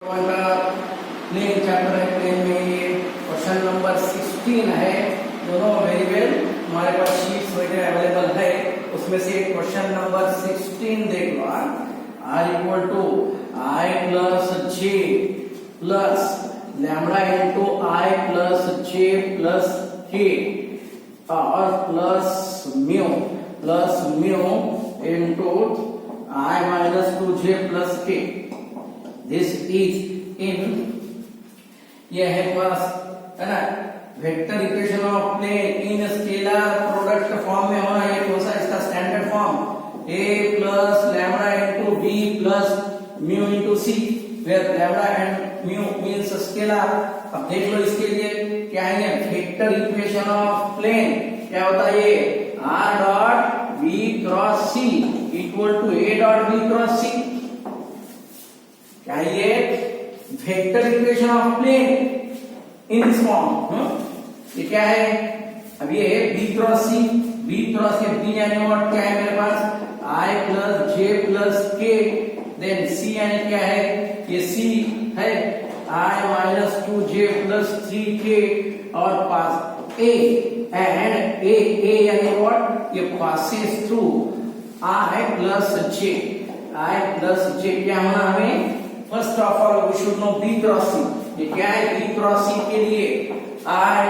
Plane chapter है, plane में ये क्वेश्चन नंबर 16 है। दोनों वेरिएबल हमारे पास शीट्स वगैरह अवेलेबल है, उसमें से क्वेश्चन नंबर 16 देख लो। r equal to I plus J plus lambda into I plus J plus K और plus mu into I minus 2j plus K. This is in ये है पास है ना vector equation of plane in scalar product form में होना। ये कौन सा इसका standard form a plus lambda into b plus mu into c, where lambda and mu means scalar. अब देख लो इसके लिए क्या है, वेक्टर इक्वेशन ऑफ प्लेन क्या होता है, ये r dot b cross c equal to a dot b cross c। क्या ये vector equation of plane in this form. ये क्या है, अब ये b cross c, b cross के b यानी व्हाट क्या है मेरे पास i plus j plus k, then c यानी क्या है, ये c है i minus 2j plus 3k और पास a एंड a यानी व्हाट, ये passes through i plus j क्या होना हमें, first of all we should know b cross c। ये क्या है, b क्रॉस c के लिए i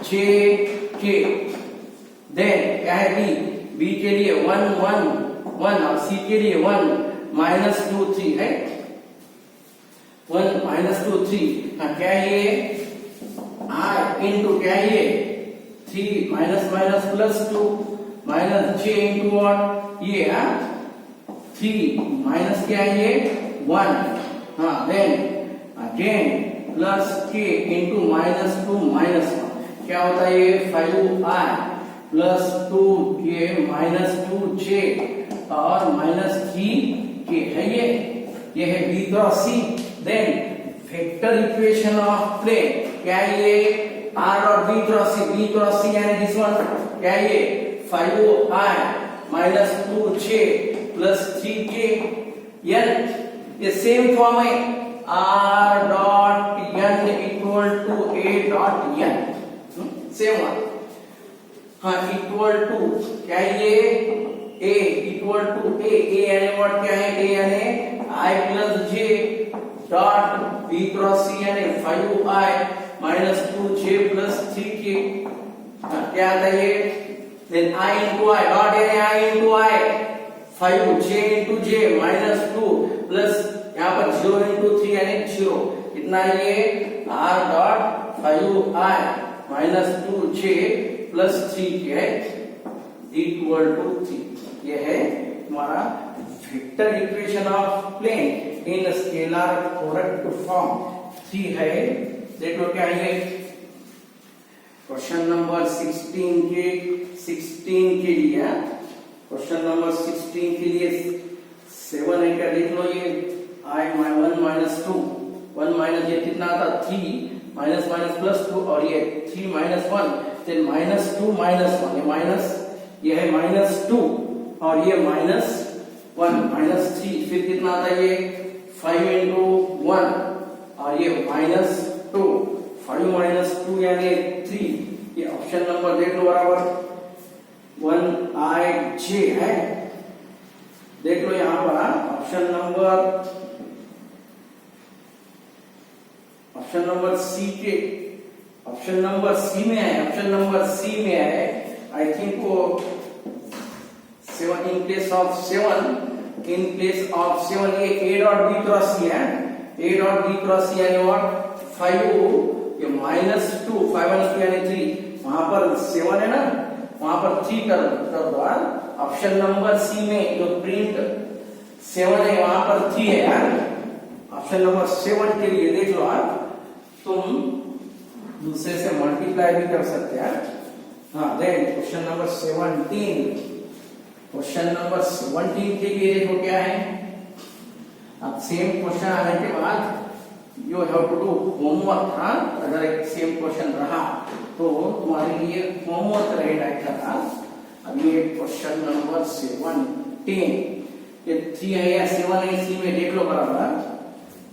j k, देन क्या है b के लिए 1 और c के लिए 1 माइनस 2 3 है, 1 माइनस 2 3। क्या है ये i इंटू क्या है ये 3 minus minus plus 2 minus j into what, ये 3 माइनस क्या है ये 1, then again plus k into minus 2 minus 1, क्या होता है ये 5i plus 2k minus 2j और माइनस 3k है। ये है b cross c। Then vector equation of plane क्या है, ये r और b क्रॉस c यानी दिस वन क्या है, ये 5i minus 2j plus 3k। ये सेम फॉर्म है r dot n equal to a dot n, same one. Equal to क्या है ये a इक्वल टू a यानी व्हाट क्या है, a यानी i plus j dot b cross c यानी 5i minus 2j plus 3k। क्या आता है ये, then i into i dot यानी i into i 5j into j minus 2 plus यहाँ पर 0 इंटू 3 यानी 0, इतना ये r dot 5i minus 2j plus 3k equal to 3। ये है हमारा vector equation of plane in scalar product form 3 है। देख लो क्या है, क्वेश्चन नंबर 16 के लिए क्वेश्चन नंबर 16 के लिए 7 है क्या, देख लो ये i 1 माइनस 2 1 माइनस ये कितना था 3 माइनस माइनस प्लस 2 और ये 3 माइनस 1, देन माइनस 2 माइनस 1, ये है माइनस 2 और ये माइनस 1 माइनस 3, फिर कितना था ये 5 इंटू 1 और ये माइनस 2, 5 माइनस 2 यानी 3। ये ऑप्शन नंबर देख लो बराबर 1ij है। देख लो यहां पर ऑप्शन नंबर सी के ऑप्शन नंबर सी में है आई थिंक वो 7 इन प्लेस ऑफ 7 ये a dot b cross c है, a dot b cross c यानी व्हाट 5 ये माइनस 2 5 माइनस 2 यानी 3, वहां पर 7 है ना, वहां पर 3 कर दो। ऑप्शन नंबर सी में जो प्रिंट 7 है वहां पर 3 है यार। ऑप्शन नंबर 7 के लिए देख लो तुम दूसरे से मल्टीप्लाई भी कर सकते हैं। देन क्वेश्चन नंबर 17 के लिए देखो क्या है। अब सेम क्वेश्चन आने के बाद you have to do homework. अगर एक सेम क्वेश्चन रहा तो तुम्हारे लिए होमवर्क रहेगा। अब ये क्वेश्चन नंबर 17 ये 3 है या 7 है, इसी में देख लो बराबर।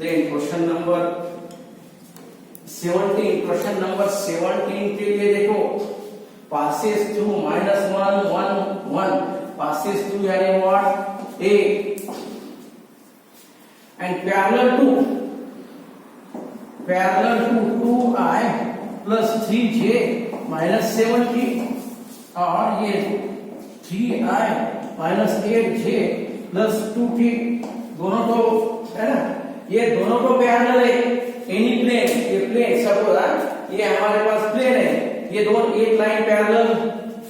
Then question number 17, question number 17 के लिए देखो, passes through -1 1 1 passes through यानी what a and parallel to 2i plus 3j minus 7t, और ये 3i minus 8j plus 2t दोनों तो है ना, ये दोनों तो पैरेलल है। एनी प्लेन, ये प्लेन सपोज ये हमारे पास प्लेन है, ये दोनों एक लाइन पैरेलल,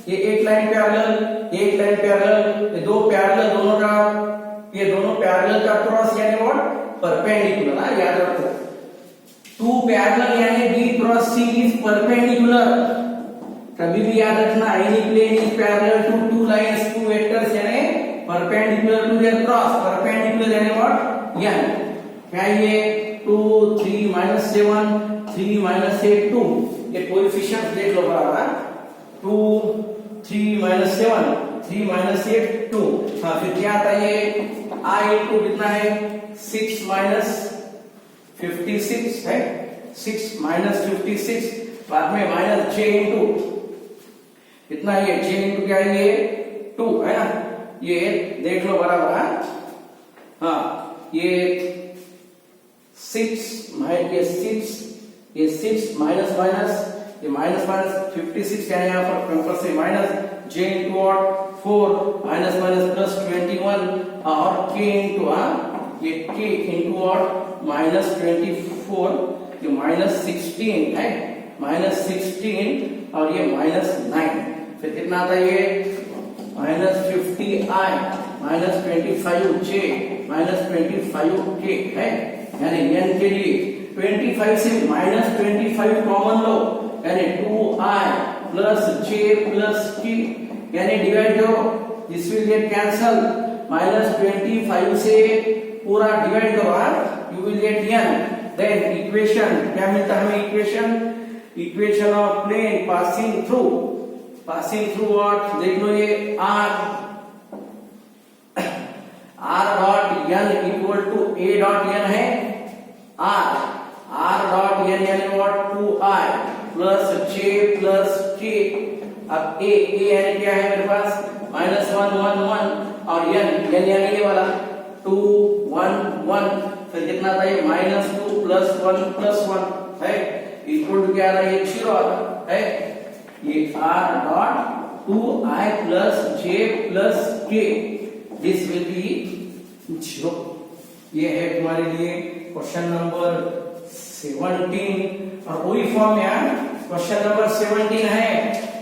ये एक लाइन पैरेलल, एक लाइन पैरेलल, ये दो पैरेलल दोनों का, ये दोनों पैरेलल का क्रॉस यानी व्हाट परपेंडिकुलर, याद रखो। टू पैरेलल यानी B cross C is perpendicular, कभी भी याद रखना। Any plane is parallel to two lines, two vectors यानी perpendicular to their cross, perpendicular यानी व्हाट यानी क्या, ये 2 3 -7 3 -8 2, ये कोएफिशिएंट देख लो बराबर, 2 3 -7 3 -8 2। हाँ फिर क्या आता है, ये i इनटू कितना है 6 -56 है, 6 -56, बाद में माइनस j इनटू कितना है, ये j इनटू क्या है, ये 2 है ना, ये देख लो बराबर। हाँ ये 6 ये 6 माइनस ये माइनस 56 क्या है, यहाँ पर ऊपर से माइनस j इंटू और 4 माइनस प्लस 21 और k इंटू ये k इंटू और माइनस 24, ये माइनस 16 है, माइनस 16 और ये माइनस 9, फिर कितना आता है, ये minus 50i minus 25j minus 25k है, यानी n के लिए 25 से माइनस 25 कॉमन लो, यानी 2i plus j plus k, यानी डिवाइड करो, this will get cancel, minus 25 से पूरा डिवाइड करो, you will get n, then equation क्या मिलता है हमें, equation of plane passing through what, देख लो ये r dot n equal to a dot n है, r डॉट n यानी what 2i plus j plus k, अब a यानी क्या है मेरे पास -1 1 1 और n यानी ये वाला 2 1 1, फिर कितना था ये -2 प्लस 1 प्लस 1 है, इक्वल टू क्या आ रहा है, ये 0 है, ये r dot 2i plus j plus k, this will be 0। ये है तुम्हारे लिए क्वेश्चन नंबर 17, और वही फॉर्म में क्वेश्चन नंबर 17 है,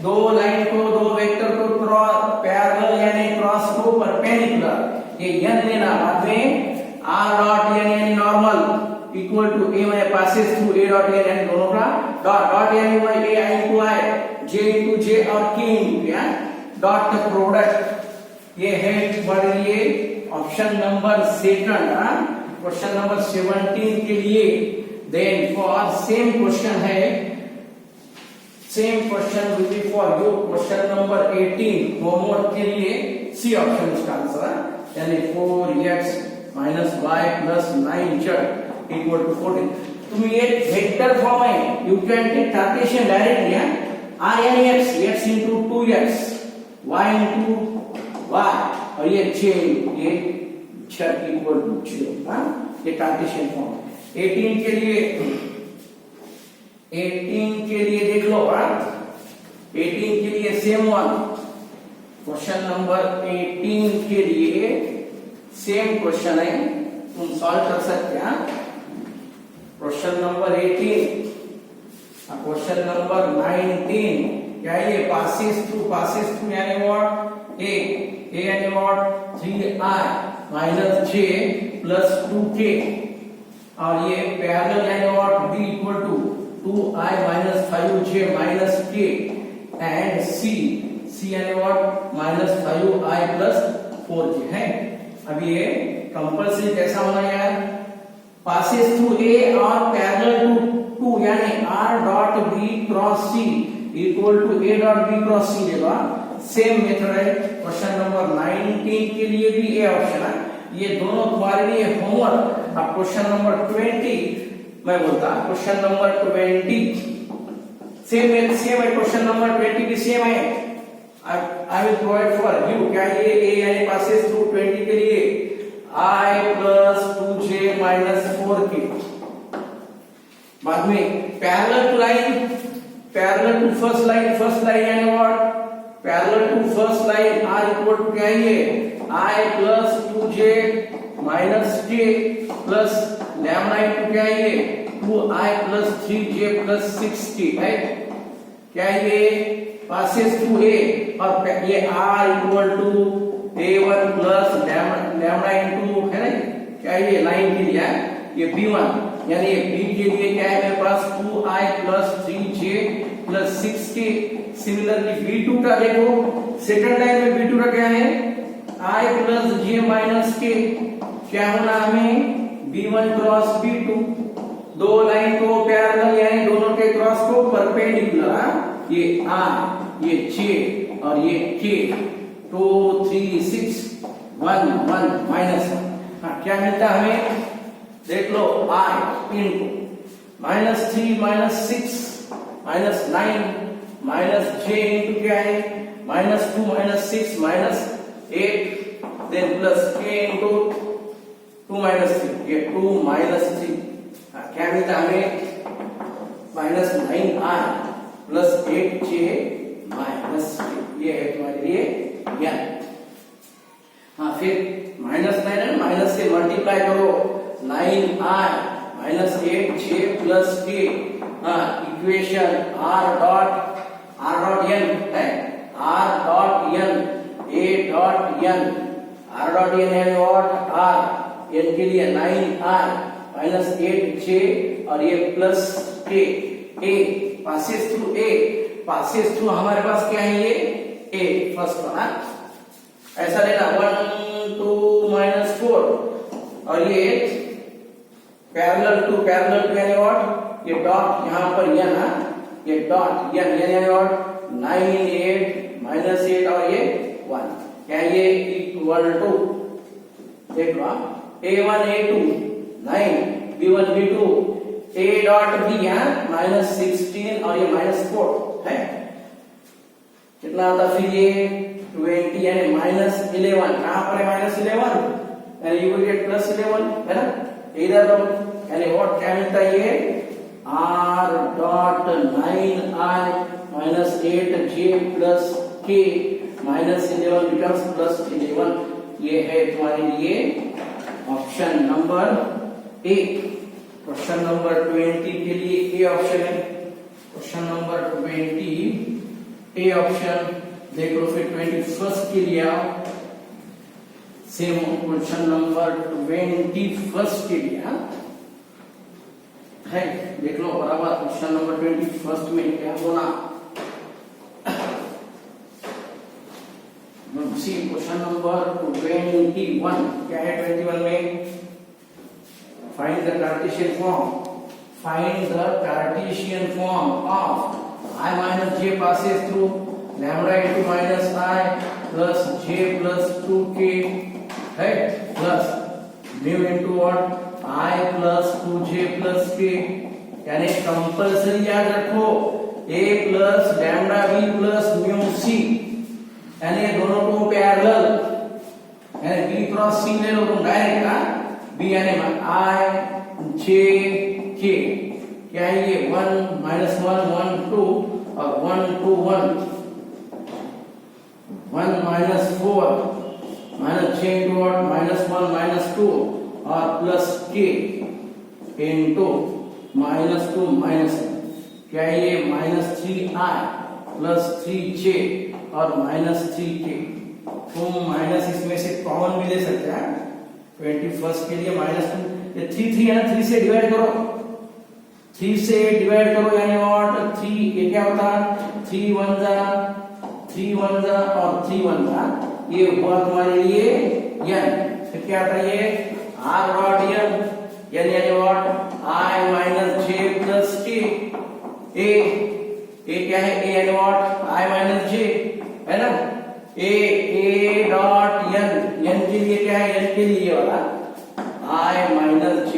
दो लाइन को, दो वेक्टर को क्रॉस पैरेलल यानी क्रॉस को परपेंडिकुलर, ये n लेना, बाद में r डॉट n यानी नॉर्मल इक्वल टू a में passes through a dot n यानी दोनों का डॉट यानी a into i, j into j और k इनटू डॉट का प्रोडक्ट, ये है तुम्हारे लिए ऑप्शन नंबर 2, क्वेश्चन नंबर 17 के लिए। देन फॉर सेम क्वेश्चन है, same question will be for you question number 18 homework के लिए, सी ऑप्शन इसका आंसर, यानी 4x minus y plus 9z equal to 14। तुम ये वेक्टर फॉर्म है, you can take Cartesian directly, r यानी x into 2x y into y और ये 6 इक्वल टू 0, ये कार्टेशियन फॉर्म। 18 के लिए देख लो, 18 के लिए सेम वन, क्वेश्चन नंबर 18 के लिए सेम क्वेश्चन है, तुम सॉल्व कर सकते हैं। क्वेश्चन नंबर 18, क्वेश्चन नंबर 19 क्या है, ये पासिस थ्रू यानी व्हाट a यानी what 3i minus j plus 2k, और ये पैरेलल यानी what b equal to 2i minus 5j minus k and c यानी what minus 5i plus 4j है। अब ये कंपल्सरी कैसा होना यार, पासेस थ्रू a और पैरेलल टू 2 यानी r dot b cross c equal to a dot b cross c लेगा। सेम मेथड है क्वेश्चन नंबर 19 के लिए भी, ये ऑप्शन है, ये दोनों तुम्हारे लिए होमवर्क अब क्वेश्चन नंबर 20 मैं बोलता, क्वेश्चन नंबर 20 सेम है, क्वेश्चन नंबर 20 भी सेम है। I will provide for you, क्या ये a यानी पासेस थ्रू 20 के लिए i plus 2j minus 4k। बाद में parallel to line, parallel to first line यानी what, parallel to first line r equal to क्या है, i plus 2j minus k plus lambda into क्या है 2i plus 3j plus 6k है। क्या ये पासेस थ्रू a और ये r equal to a1 plus lambda into है ना, क्या ये लाइन के लिए ये b1 यानी ये b के लिए क्या है मेरे पास 2i plus 3j plus 6k। Similarly b2 का देखो, सेकंड लाइन में b2 का क्या है i plus j minus k, क्या होना हमें b1 क्रॉस b2, दो लाइन को पैरेलल यानी दोनों के क्रॉस को परपेंडिकुलर, ये r ये j और ये k, 2 3 6 1 1 माइनस। हाँ क्या मिलता हमें देख लो, i into minus 3 minus 6 minus 9 minus j into क्या है minus 2 minus 6 minus 8 then plus k into 2 minus 3, ये 2 माइनस 3। क्या मिलता हमें minus 9i plus 8j minus k, ये है तुम्हारे लिए ज्ञान। हाँ फिर माइनस 9 है, माइनस से मल्टीप्लाई करो 9i minus 8j plus k। हाँ इक्वेशन r डॉट n है, r dot n a dot n, r dot n है व्हाट r, n के लिए 9i माइनस 8j और ये plus k, a passes through a, passes through हमारे पास क्या है ये a फर्स्ट वाला, ऐसा लेना 1 2 माइनस 4 और ये पैरेलल टू यानी व्हाट ये डॉट यहाँ पर n है, ये डॉट n यानी व्हाट 9 8 माइनस 8 और ये 1, क्या ये इक्वल टू देख लो a1 a2 9 b1 b2 a dot b यहाँ माइनस 16 और ये माइनस 4 है, कितना आता फिर ये 20 यानी माइनस 11, कहां पर है माइनस 11 यानी यू विल गेट प्लस 11 है ना, इधर तो यानी व्हाट क्या मिलता है ये r dot 9i minus 8j plus k minus 11 becomes plus 11, ये है तुम्हारे लिए ऑप्शन नंबर ए। क्वेश्चन नंबर 20 के लिए ए ऑप्शन है, क्वेश्चन नंबर 20 ए ऑप्शन देख लो। फिर 21 के लिए आओ, सेम क्वेश्चन नंबर 21 के लिए है, देख लो बराबर क्वेश्चन नंबर 21 में क्या होना। सी क्वेश्चन नंबर 21 क्या है 21 में, find the Cartesian form, find the Cartesian form of i minus j passes through lambda into minus i plus j plus 2k है plus mu into what i plus 2j plus k, यानी compulsory याद रखो a plus lambda b plus mu c, यानी दोनों को parallel यानी b cross c ले लो तुम डायरेक्ट, b यानी i j k, क्या है ये 1 माइनस 1 1 2 और 1 2 1 1 minus 4 minus j into what minus 1 minus 2 और plus k into minus 2 minus, क्या है ये माइनस 3i प्लस 3j और माइनस 3k, तो माइनस इसमें से कॉमन भी ले सकते हैं 21 के लिए माइनस 2, ये 3 है ना, 3 से डिवाइड करो, 3 से डिवाइड करो यानी व्हाट 3, ये क्या होता है 3 1 जा और 3 1 जा, ये हुआ तुम्हारे लिए n, फिर क्या आता है ये r डॉट n यानी what i minus j plus k, a क्या है a यानी व्हाट i माइनस j है ना, a डॉट n, n के लिए क्या है n के लिए वाला i माइनस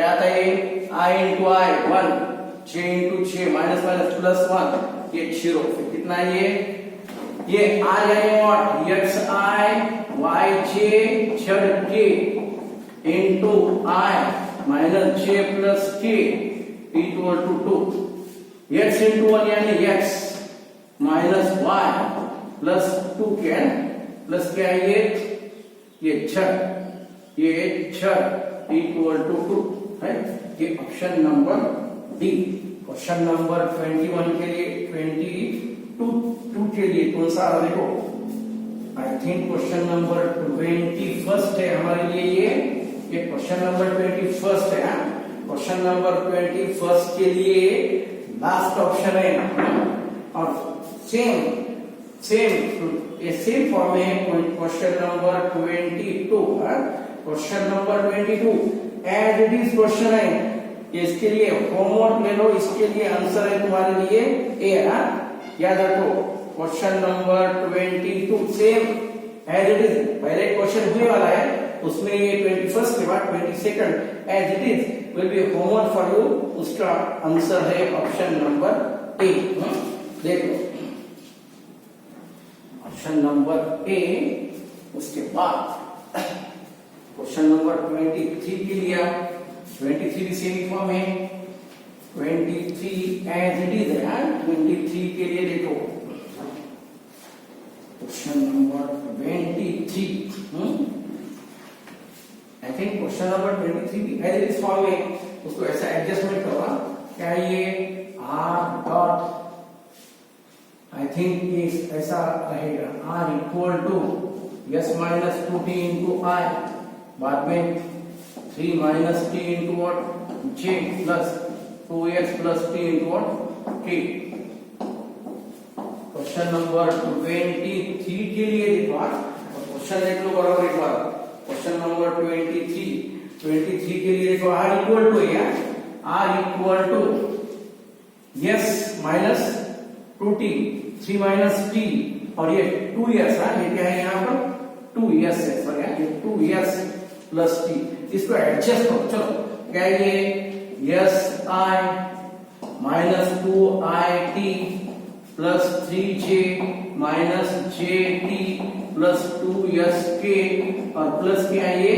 क्या था ये I into I 1, J into J minus minus plus 1, ये 0। फिर कितना ये I यानी what x I y j z k into I minus j plus k equal to 2। x into 1 यानी x minus y plus 2k plus क्या है ये छठ इक्वल टू 2 है। ये option number D. Question number 21 के लिए 22 के लिए कौन सा देखो, आई थिंक क्वेश्चन नंबर 21 है हमारे लिए। ये क्वेश्चन नंबर 21 है। क्वेश्चन नंबर 21 के लिए लास्ट ऑप्शन है और सेम फॉर्म में है क्वेश्चन नंबर 22 है। Question number 22 as it is question है। इसके लिए होमवर्क ले लो, इसके लिए आंसर है तुम्हारे लिए ए है। याद रखो question number 22 same as it is, पहले क्वेश्चन हुए वाला है उसमें ये 21 के बाद 22 as it is will be homework for you. उसका आंसर है ऑप्शन नंबर ए। देखो ऑप्शन नंबर ए। उसके बाद क्वेश्चन नंबर 23 के लिए 23 भी सेम फॉर्म है। 23 एज इट इज है। 23 के लिए देखो question number 23 I think question number 23 भी एज इट इज फॉर्म में उसको ऐसा एडजस्टमेंट करवा। क्या ये आर डॉट आई थिंक ऐसा रहेगा R equal to S minus 2t into I, बाद में 3 minus T into what J plus 2x plus T into what K. Question number 23 के लिए देखो, क्वेश्चन देख लो बराबर एक बार। क्वेश्चन नंबर 23 के लिए देखो आर इक्वल टू है, R equal to S minus 2t 3 minus T और ये 2s है। ये क्या है यहाँ पर 2s है, सॉरी ये 2s प्लस टी। इसको एडजस्ट करो। चलो क्या ये yes I minus 2it plus 3j minus jt plus 2sk और प्लस क्या है ये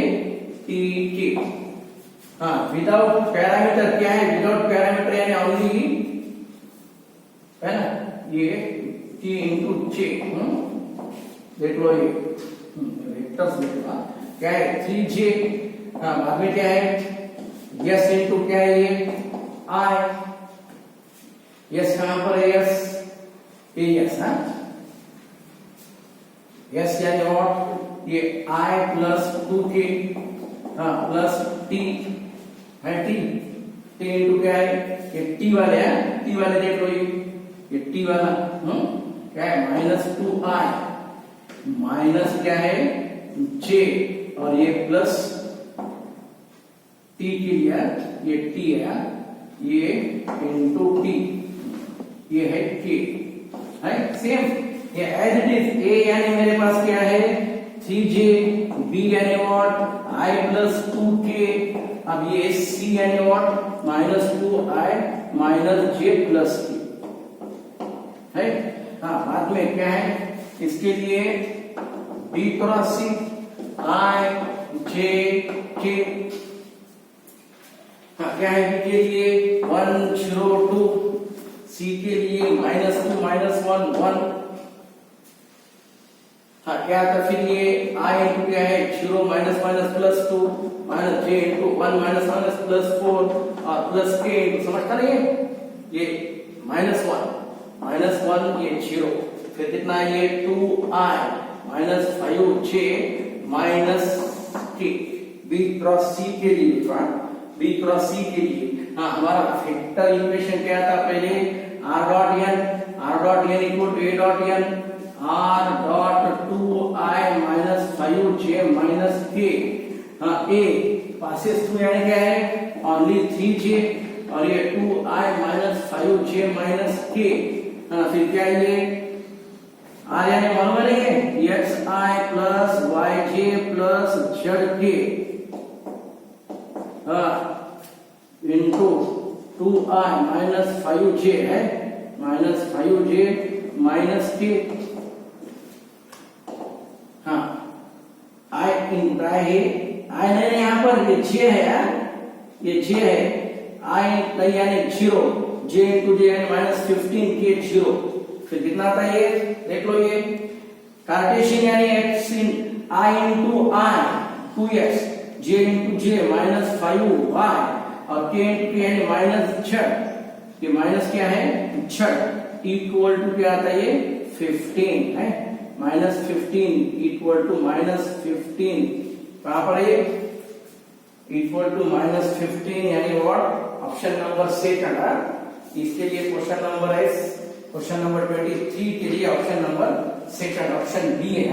tk। हाँ विदाउट पैरामीटर क्या है, विदाउट पैरामीटर यानी ओनली है ना ये t इंटू j। देख लो ये वेक्टर्स देखो क्या है 3j। हाँ बाद में क्या है यस इंटू क्या है ये i। यस कहां पर है यस ये यस है। यस यानी व्हाट ये i प्लस 2k हाँ प्लस t है t इंटू क्या है ये t वाले है। t वाले देख लो ये t वाला क्या है माइनस 2i माइनस क्या है j और ये प्लस t के लिए ये t है ये इंटू t ये है k है सेम। ये एज इट इज a यानी मेरे पास क्या है 3j, b यानी व्हाट i प्लस 2k, अब ये c यानी what minus 2i minus j plus k है। हाँ बाद में क्या है इसके लिए b cross c i j k। हाँ क्या है b के लिए 1 0 2, c के लिए माइनस 2 माइनस 1 1। हाँ क्या था फिर ये i इंटू क्या है 0 minus minus plus 2 minus j into 1 minus minus plus 4 और प्लस k इंटू समझता नहीं है ये माइनस 1 ये 0। फिर कितना ये 2i minus 5j minus k। b cross c के लिए b क्रॉस c के लिए हाँ हमारा वेक्टर इक्वेशन क्या था पहले r dot n equal to a dot n r dot 2i minus 5j minus k। हाँ a पासेस थ्रू यानी क्या है ओनली 3j और ये 2i minus 5j minus k। हाँ फिर क्या है ये r यानी मालूम है xi plus yj plus zk। हाँ इंटू 2i माइनस 5j है, माइनस 5j माइनस k, हाँ i इन आई है, i नहीं यहाँ पर ये j है यार, ये j है, i नहीं यानी 0, j इंटू j यानी माइनस 15k 0, फिर कितना आता है ये देख लो, ये कार्टेशियन यानी x in i into i 2x, j into j minus 5y और k इंटू k यानी माइनस 6, ये माइनस क्या है 6, इक्वल टू क्या आता है ये 15 है, माइनस 15 इक्वल टू माइनस 15, कहां पर है इक्वल टू माइनस 15 यानी व्हाट ऑप्शन नंबर सेकंड, इसके लिए क्वेश्चन नंबर है, क्वेश्चन नंबर 23 के लिए option number second option B है।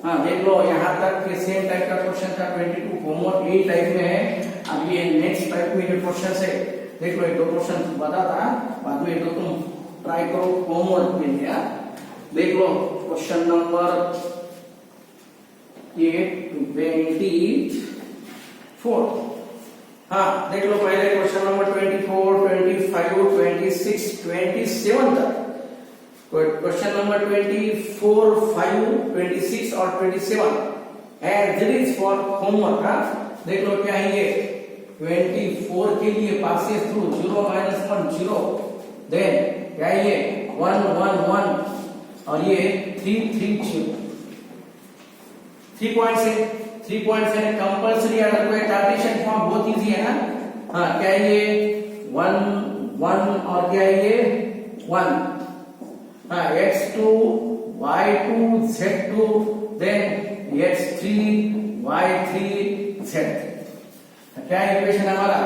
हाँ देख लो यहाँ तक के सेम टाइप का क्वेश्चन था, 22 होमवर्क यही टाइप में है। अब ये नेक्स्ट टाइप में जो क्वेश्चन है देख लो, एक दो क्वेश्चन बता था, बाद में तो तुम ट्राई करो होमवर्क के लिए। देख लो क्वेश्चन नंबर 24, हाँ देख लो पहले क्वेश्चन नंबर 24, 25, 26, 27 तक, क्वेश्चन नंबर 24, 5, 26 और 27 as it is for homework. देख लो क्या है ये 24 के लिए पासेस थ्रू 0 माइनस 1 0, देन क्या है ये 1 1 1 और ये 3 3 0, 3 पॉइंट्स है, 3 पॉइंट्स है कंपल्सरी, अगर कोई कार्टेशियन फॉर्म बहुत इजी है ना। हाँ क्या है ये 1 1 और क्या है ये 1, हाँ x2 y2 z2 then x3 y3 z, क्या इक्वेशन हमारा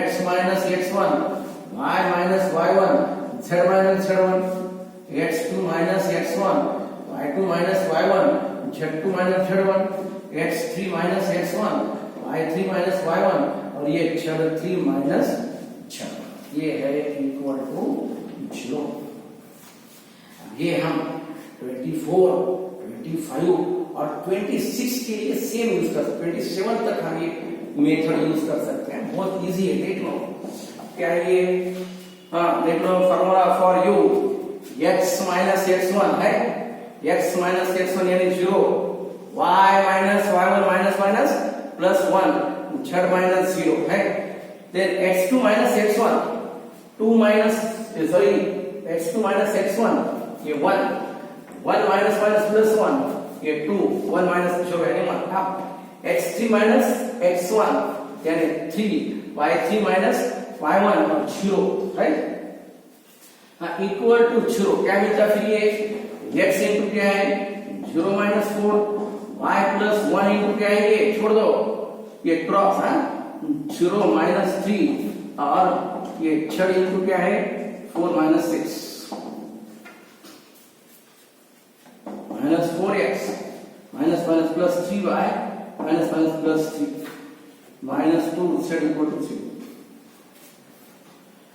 x minus x1 y minus y1 z minus z1, x2 minus x1 y2 minus y1 z2 minus z1, x3 minus x1 y3 minus y1 और ये z3 minus z1, ये है equal to 0। ये हम 24, 25 और 26 के लिए सेम यूज कर सकते, 27 तक हम ये मेथड यूज कर सकते हैं, बहुत इजी है। देख लो क्या है ये, हाँ देख लो formula for you, x minus x1 है, x माइनस x1 यानी 0, y minus y1 minus minus plus 1, z minus 0 है, then x2 minus x1 2 minus sorry x2 minus x1 ये 1 1 माइनस माइनस प्लस 1 ये 2 1 माइनस 0 यानी 1, अब x3 माइनस x1 यानी 3 y3 minus y1 और 0 right, हाँ equal to 0, क्या मिलता फिर ये x इंटू क्या है 0 माइनस 4 y प्लस 1 इंटू क्या है ये छोड़ दो ये क्रॉस, हाँ 0 माइनस 3 और ये 6 इंटू क्या है 4 minus 6 minus 4x minus minus plus 3y minus minus plus 3 minus 2 z equal to 0,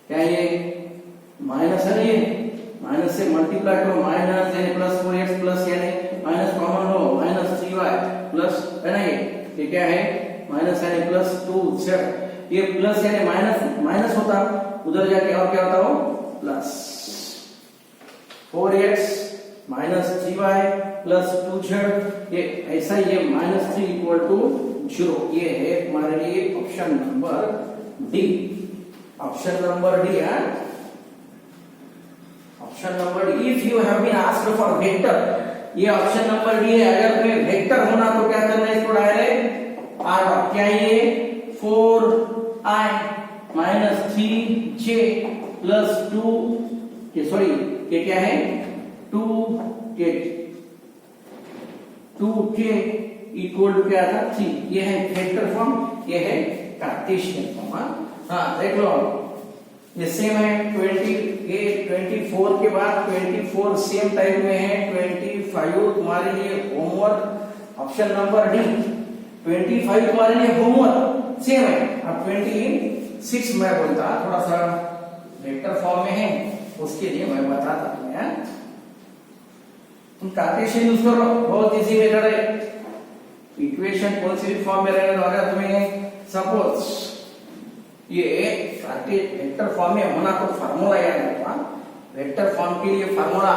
क्या ये माइनस है, ये माइनस से मल्टीप्लाई करो, माइनस यानी प्लस 4x प्लस यानी माइनस कॉमन लो माइनस 3y प्लस है ना, ये क्या है माइनस यानी प्लस 2z, ये प्लस यानी माइनस माइनस होता उधर जाके और क्या होता हो plus 4x minus 3y plus 2z, ये ऐसा ये माइनस 3 इक्वल टू 0, ये है हमारे लिए option number D, option number D है, option number D. If you have been asked for vector, ये ऑप्शन नंबर डी है, अगर तुम्हें वेक्टर होना तो क्या करना है इसको डायरेक्ट आर, क्या ये 4i माइनस 3j प्लस 2 के सॉरी ये क्या है 2k इक्वल टू क्या था 3, ये है वेक्टर फॉर्म, ये है कार्टेशियन फॉर्म। हाँ देख लो ये सेम है 24 के बाद 24 सेम टाइप में है, 25 तुम्हारे लिए होमवर्क ऑप्शन नंबर डी, 25 तुम्हारे लिए होमवर्क सेम है। अब 26 मैं बोलता थोड़ा सा वेक्टर फॉर्म में है, उसके लिए मैं बताता तुम्हें, तुम कार्टेशियन यूज करो, बहुत इजी मेथड है। इक्वेशन कौन सी भी फॉर्म में रहेगा तो अगर तुम्हें सपोज ये वेक्टर फॉर्म में होना तो फार्मूला याद रखना। वेक्टर फॉर्म के लिए फार्मूला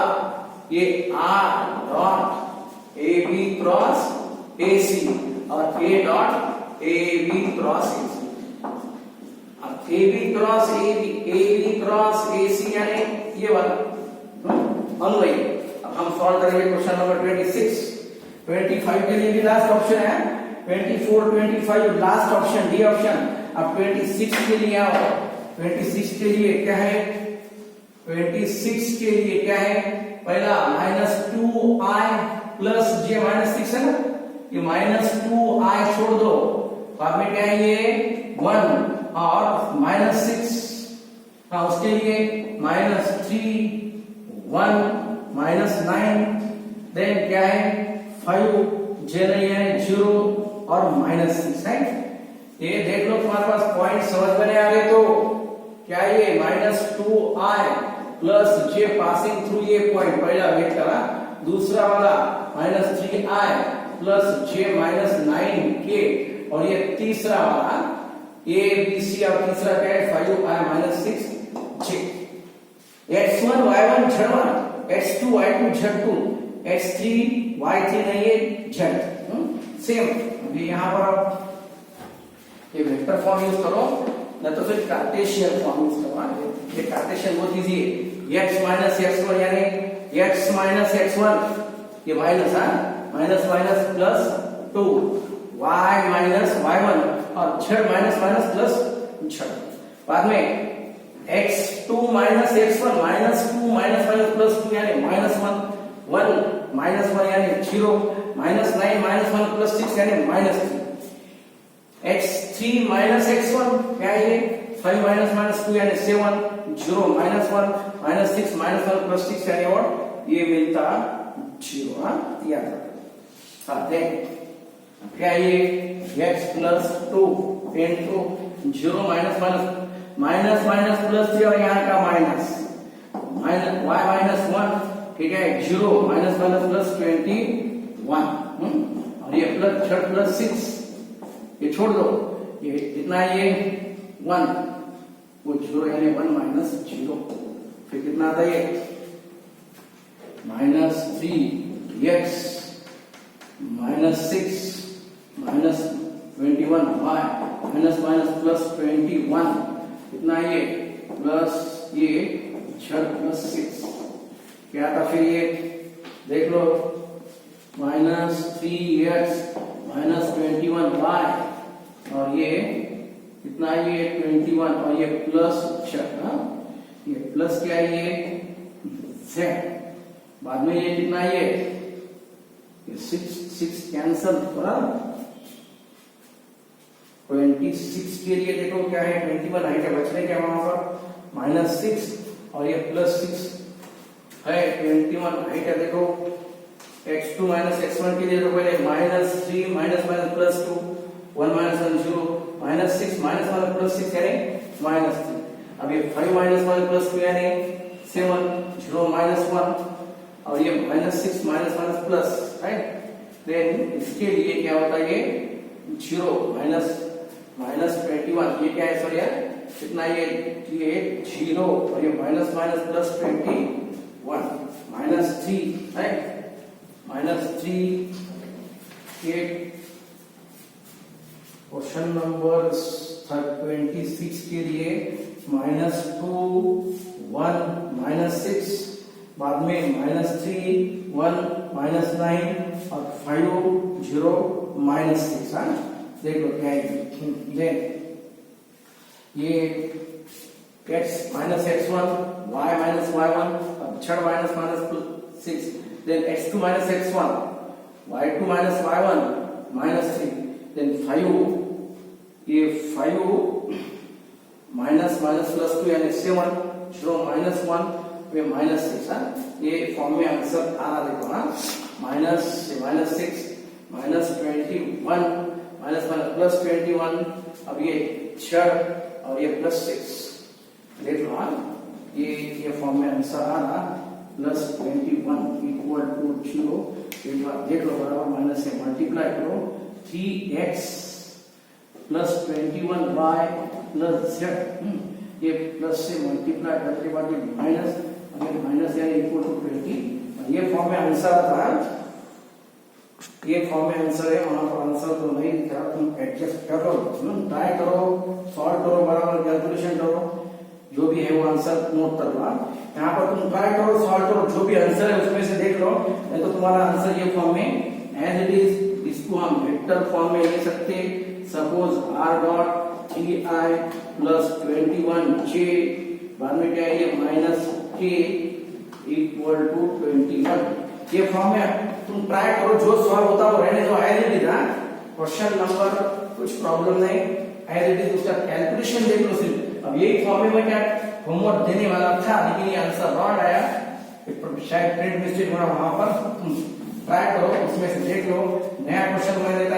ये r dot A B cross A C और a dot A B cross A C. अब ए बी क्रॉस ए सी यानी ये वाला अन्वय। अब हम सॉल्व करेंगे क्वेश्चन नंबर 26। 25 के लिए भी लास्ट ऑप्शन है, 24 25 लास्ट ऑप्शन डी ऑप्शन। अब 26 के लिए आओ। 26 के लिए क्या है? 26 के लिए क्या है? पहला -2i प्लस j -6 है ना, ये -2i छोड़ दो, बाद में क्या है ये 1 और -6, हाँ उसके लिए -3 1 -9 देन क्या है 5 j नहीं है 0 और -6 है। ये देख लो तुम्हारे पास पॉइंट समझ में आ गए तो क्या ये -2i plus j passing through ये पॉइंट पहला वेक्टर, दूसरा वाला -3i प्लस j -9k और ये तीसरा वाला a b c और तीसरा क्या है 5i -6j। x1 y1 z1 x2 y2 z2 x3 y3 नहीं है z। सेम अभी यहां पर ये वेक्टर फॉर्म यूज करो न तो फिर कार्टेशियन फॉर्म यूज करो। ये कार्टेशियन बहुत इजी है। x x1 यानी x x1 ये minus minus minus plus 2 y y1 और z प्लस z। बाद में x2 x1 -2 प्लस 2 यानी -1 1 यानी 0 -9 -1 प्लस 6 यानी -3। x3 x1 क्या है 5 -2 यानी 7 0 -1 -6 -1 प्लस 6 यानी और ये मिलता 0। याद रखो। हाँ देख क्या ये x plus 2 into 0 minus plus 3 और यहाँ का माइनस y -1 ठीक है 0 माइनस प्लस 21 और ये प्लस 6 ये छोड़ दो, ये कितना ये 1 वो 0 यानी 1 -0 फिर कितना आता है -3x -6 -21y प्लस 21 कितना ये प्लस ये z प्लस 6 क्या था फिर ये देख लो -3x -21y और ये कितना ये 21 और ये प्लस ये प्लस क्या है ये z। बाद में ये कितना ये 6 कैंसल थोड़ा 26 के लिए देखो क्या है 21 हाइट है बचने क्या वहां पर -6 और ये प्लस 6 है 21 हाइट है देखो x2 x1 के लिए तो पहले -3 प्लस 2 1 -1 0 -6 -1 प्लस 6 यानी -3। अब ये 5 -1 प्लस 2 यानी 7 0 -1 और ये -6 -1 प्लस है। देन इसके लिए क्या होता है ये 0 -21 ये क्या है सर यार कितना ये 0 और ये माइनस प्लस 21 -3 है -3 ये क्वेश्चन नंबर 26 के लिए -2 1 -6 बाद में -3 1 -9 और 5 0 -6 देख लो क्या है ये x -x1 y -y1 अब z -6 then x2 x1 y2 y1 -3 then 5 ये 5 प्लस 2 यानी 7 0 -1 ये -6 ये फॉर्म में आंसर आ रहा देखो -6 -21 प्लस 21 अब ये z और ये प्लस 6 देख लो ये फॉर्म में आंसर आ रहा +21 इक्वल टू 0। एक बार देख लो बराबर माइनस से मल्टीप्लाई करो 3x plus 21y plus Z, ये प्लस से मल्टीप्लाई करके बाद ये माइनस, अगर माइनस यानी इक्वल टू 20, ये फॉर्म में आंसर था, ये फॉर्म में आंसर है, वहां पर आंसर तो नहीं दिख रहा, तुम एडजस्ट करो, ट्राई करो, सॉल्व करो, बराबर कैलकुलेशन करो, जो भी है वो आंसर नोट करवा, यहाँ पर तुम ट्राई करो, सॉल्व करो, जो भी आंसर है उसमें से देख लो, नहीं तो तुम्हारा आंसर ये फॉर्म में एज इट इज, इसको हम वेक्टर फॉर्म में ले सकते, suppose r dot 3i plus 21j, बाद में क्या है ये माइनस k इक्वल टू 21, ये फॉर्म में तुम ट्राई करो, जो सॉल्व होता वो रहने दो as it is, question number कुछ प्रॉब्लम नहीं, एज इट इज उसका कैलकुलेशन देख लो सिर्फ। अब यही फॉर्म में मैं क्या होमवर्क देने वाला था, लेकिन ये आंसर रॉन्ग आया, शायद प्रिंट मिस्टेक हो रहा, वहां पर ट्राई करो, उसमें से देख लो, नया क्वेश्चन मैं देता